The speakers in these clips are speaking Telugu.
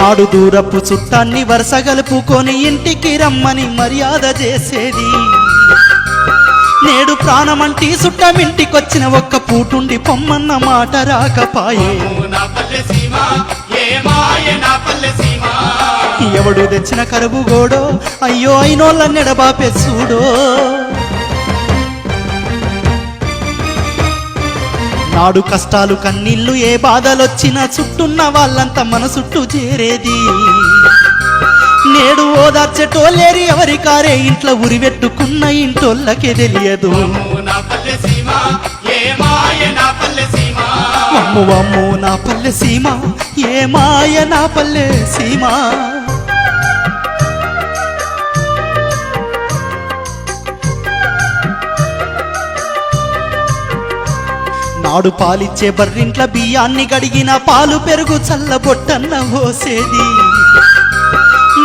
నాడు దూరపు చుట్టాన్ని వరుస గలుపుకొని ఇంటికి రమ్మని మర్యాద చేసేది. నేడు ప్రాణమంటి చుట్టమింటికొచ్చిన ఒక్క పూటుండి పొమ్మన్న మాట రాకపాయే. ఎవడు తెచ్చిన కరువు గోడో అయ్యో అయినోళ్ళ నెడబాపే చూడో. నాడు కష్టాలు కన్నీళ్ళు ఏ బాధలొచ్చినా చుట్టున్న వాళ్ళంతా మన చుట్టూ చేరేది. నేడు ఓదార్చెటోళ్ళేరి ఎవరి కారే ఇంట్లో ఉరివెట్టుకున్న ఇంటోళ్ళకే తెలియదు. అమ్ము అమ్ము నా పల్లె సీమ ఏ మాయ నా పల్లె సీమ. నాడు పాలిచ్చే బర్రింట్ల బియ్యాన్ని గడిగిన పాలు పెరుగు చల్లబొట్టన్న పోసేది.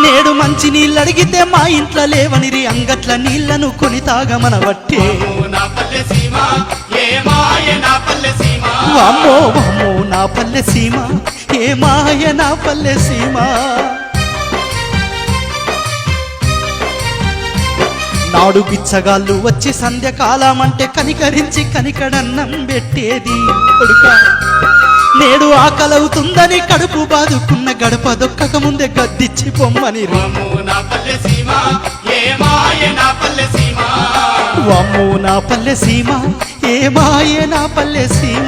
నేడు మంచి నీళ్ళు అడిగితే మా ఇంట్లో లేవనిరి అంగట్ల నీళ్లను కొని తాగమనబట్టే. అమ్మో అమ్మో నా పల్లె సీమ ఏ మాయ నా పల్లె సీమ. నాడు బిచ్చగాళ్ళు వచ్చి సంధ్యకాలం అంటే కనికరించి కనికడన్నం పెట్టేది. కొడుకా నేడు ఆకలవుతుందని కడుపు బాదుకున్న గడప దొక్కక ముందే గద్దిచ్చి పొమ్మని. అమ్మో నా పల్లె సీమ ఏ మాయ నా పల్లె సీమ.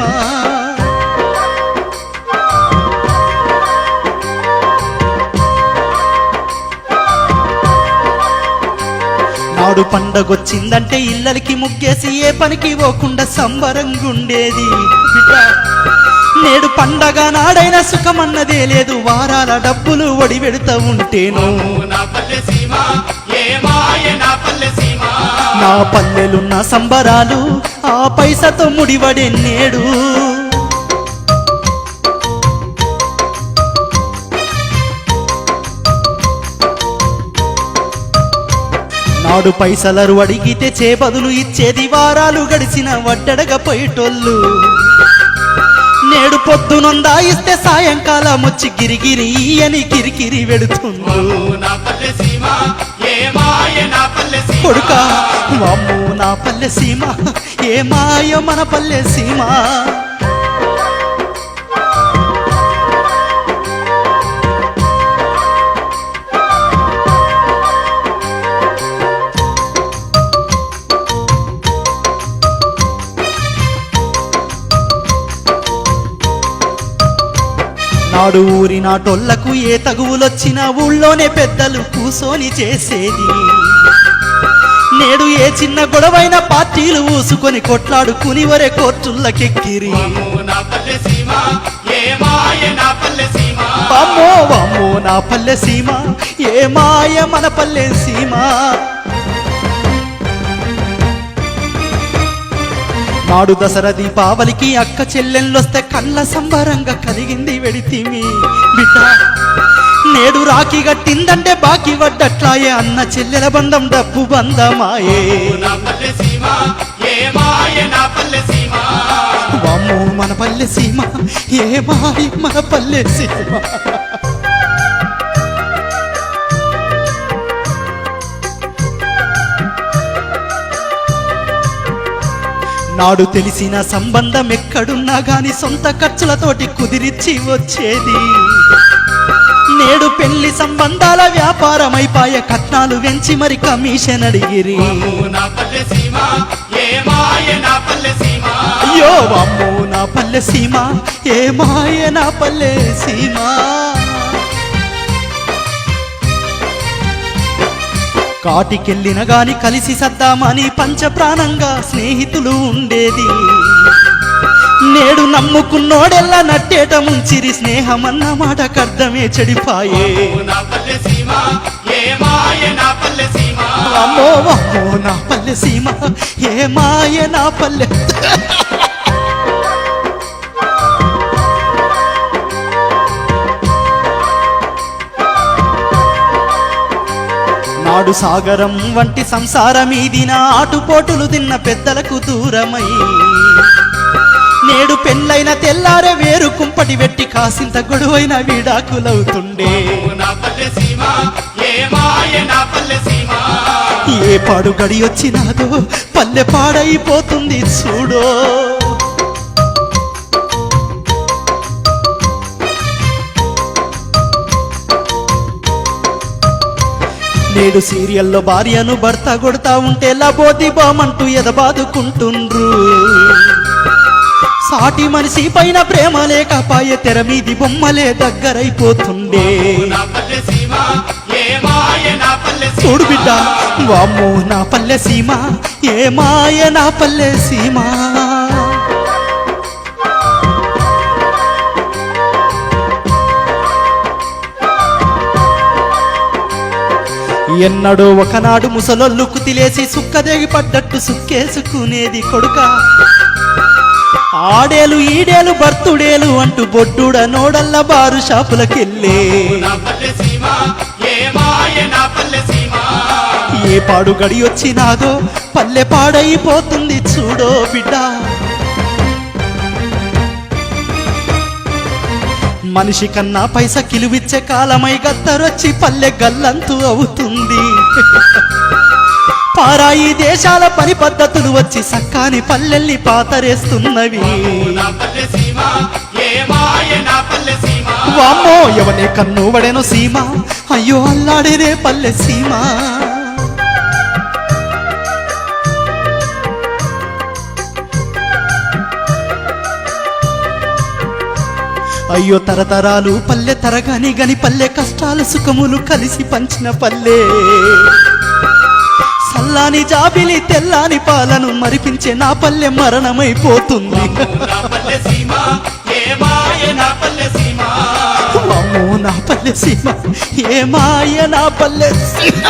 నాడు పండగొచ్చిందంటే ఇళ్ళకి ముగ్గేసి ఏ పనికి పోకుండా సంబరంగుండేది. నేడు పండగ నాడైనా సుఖమన్నదే లేదు. వారాల డబ్బులు ఒడి పెడతా ఉంటేను నా పల్లెలున్న సంబరాలు ఆ పైసతో ముడివడే నేడు. నాడు పైసలరు అడిగితే చేబదులు ఇచ్చేది. వారాలు గడిచిన వడ్డడగా పోయేటోళ్ళు. నేడు పొద్దునొందా ఇస్తే సాయంకాలం వచ్చి గిరిగిరి అని కిరికిరి వెడుతుండు. కొడుకా అమ్మో నా పల్లె సీమ ఏ మాయ మన పల్లె సీమ. నాడు ఊరి నాటోళ్లకు ఏ తగువులొచ్చినా ఊళ్ళోనే పెద్దలు కూసోని చేసేది. నేడు ఏ చిన్న గొడవైన పార్టీలు ఊసుకొని కొట్లాడుకుని వరే కోర్టులకెక్కిరి. అమ్మో అమ్మో నా పల్లె సీమ ఏ మాయ మన పల్లె సీమ. నాడు దసరా దీపావళికి అక్క చెల్లెళ్ళొస్తే కళ్ళ సంబరంగా కలిగింది వెడితిమి బిడ్డ. నేడు రాఖీ గట్టిందంటే బాకీ వడ్డట్లాయే. అన్న చెల్లెల బంధం డబ్బు బంధమాయే. అమ్మో మన పల్లె సీమ ఏ మాయ మన పల్లె సీమ. నాడు తెలిసిన సంబంధం ఎక్కడున్నా గాని సొంత ఖర్చులతోటి కుదిరిచ్చి వచ్చేది. నేడు పెళ్లి సంబంధాల వ్యాపారమైపాయ. కట్నాలు వెంచి మరి కమిషన్ అడిగిరి. అయ్యో అమ్మో నా పల్లె సీమ ఏ మాయ నా పల్లె సీమ. కాటికెళ్ళిన గాని కలిసి సద్దామని పంచప్రాణంగా స్నేహితులు ఉండేది. నేడు నమ్ముకున్నోడెల్లా నట్టేట ముంచిరి. స్నేహమన్న మాటకర్థమే చెడిపాయే. అమ్మో అమ్మో నా పల్లె సీమ ఏ మాయ నా పల్లె. నాడు సాగరం వంటి సంసారమీదిన ఆటుపోటులు తిన్న పెద్దలకు దూరమై. నేడు పెళ్ళైన తెల్లారే వేరు కుంపటి వెట్టి కాసింత గొడవైన విడాకులవుతుండే నా పల్లె సీమ ఏ మాయ నా పల్లె సీమ ఏ పాడు గడి వచ్చినాదో పల్లె పాడైపోతుంది చూడో నేడు సీరియల్లో భార్యను భర్త కొడతా ఉంటే లబోది బామంటూ ఎదబాదుకుంటుండ్రు సాటి మనిషి పైన ప్రేమ లేకపాయే తెర మీది బొమ్మలే దగ్గరైపోతుండే నా పల్లె సీమ ఏ మాయ నా పల్లె సీమ చూడు బిడ్డ వామ్మో నా పల్లె సీమ ఏ మాయ నా పల్లె సీమ ఎన్నడో ఒకనాడు ముసలొల్లు కుతిలేసి సుక్కదేగి పడ్డట్టు సుక్కేసుకునేది కొడుక ఆడేలు ఈడేలు బర్తుడేలు అంటూ బొడ్డుడ నోడల్ల బారు షాపులకెళ్ళే నా పల్లె సీమ ఏ మాయ నా పల్లె సీమ ఏ పాడు గడి వచ్చినాదో పల్లె పాడైపోతుంది చూడో బిడ్డ మనిషి కన్నా పైస కిలువిచ్చే కాలమై గద్దరొచ్చి పల్లె గల్లంతు అవుతుంది పారాయి దేశాల పని పద్ధతులు వచ్చి సక్కాని పల్లెల్ని పాతరేస్తున్నవి నా పల్లె సీమ ఏ మాయ నా పల్లె సీమ వామ్మో ఎవనే కన్ను వడెను సీమ అయ్యో అల్లాడేనే పల్లె సీమ అయ్యో తరతరాలు పల్లె తరగాని గని పల్లె కష్టాలు సుఖములు కలిసి పంచిన పల్లె సల్లాని జాబిలి తెల్లాని పాలను మరిపించే నా పల్లె మరణమైపోతుంది నా పల్లె సీమ ఏ మాయ నా పల్లె సీమ అమ్మో నా పల్లె సీమ ఏ మాయ నా పల్లె సీమ